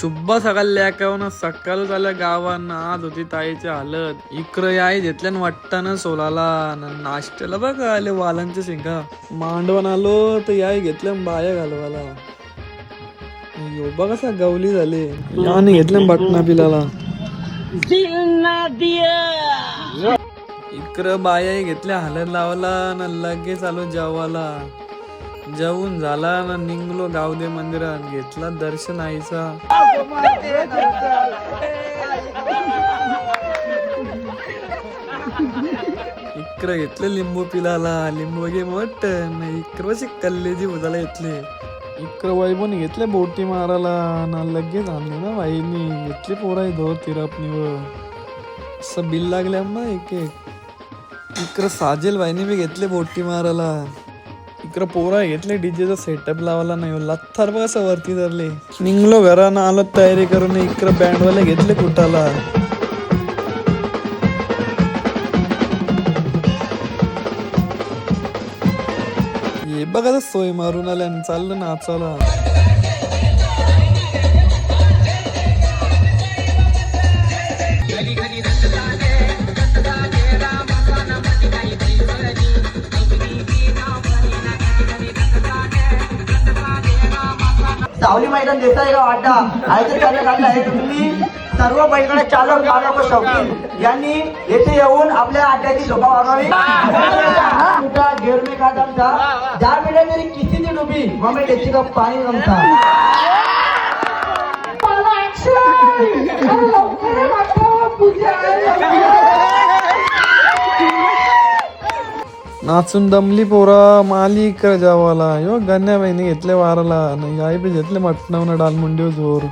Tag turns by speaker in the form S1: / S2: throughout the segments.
S1: शुभ सकाळ लेकावून सकाळ झाल्या गावांना आज होती ताईची हालत. इकडं याय घेतल्यान वाटताना सोलाला नाश्त्याला बघा आले वालांचे शिंगा मांडवण आलो तर याय घेतल्या बाया घालवाला. यो बघा कसा गवली झाले याने घेतल्या बटना पिलाला. इकडं बाया घेतल्या हालत लावला न लगेच आलो जेवाला. जेवून झाला ना निघलो गावदे मंदिरात घेतला दर्शन आईचा. इकडं घेतलं लिंबू पिलाला लिंबू घे मटन इकडं कल्लेजी उजाला घेतले. इकडं वैभवने घेतले बोटी मारायला ना लगेच आणले ना बाईनी घेतली पोरा धोर तिरपणीवर असं बिल लागल्या मग एक इकडं साजेल बाईने बी घेतले बोटी मारायला. इकडं पोरा घेतले डीजेचा सेटअप लावायला नाही लथार बघ असं वरती धरले. निघलो घरानं आलो तयारी करून इकडं बँडवाले घेतले कुठाला. हे बघा सोय मारून आल्या आणि चाललं नाचायला.
S2: सावली मैदान देता का वाटा आयचं चालक घातला आहे. तुम्ही सर्व बैलगाड्या चालक मालक व शौकीन यांनी येथे येऊन आपल्या अड्ड्याची शोभा वाढवावी. घेर में का दम था जा बेटा मेरी किसी दी डुबी मम्मी त्याची का पाणी जमता.
S1: नाचून दमली पोरा माली इकडे जावाला यो गण्या बहिणी घेतले वाराला नाही आई बी घेतले मटणावून डालमुंडी जोर.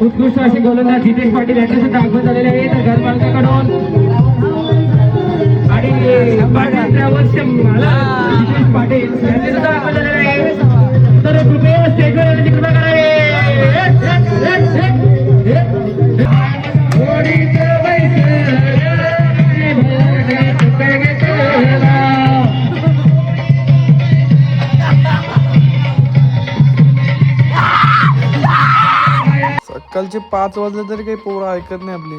S3: उत्कृष्ट असे गोलंदाज जितेश पाटील यांचे सुद्धा आगमन झालेले आहे. तर घरमालकाकडून आणि अवश्य मला जितेश पाटील यांचे सुद्धा आगमन झालेले आहे. तर कृपया स्टेजवर येण्याची कृपा करावी.
S1: सकाळचे 5 वाजले तरी काही पोरं ऐकत नाही आपली.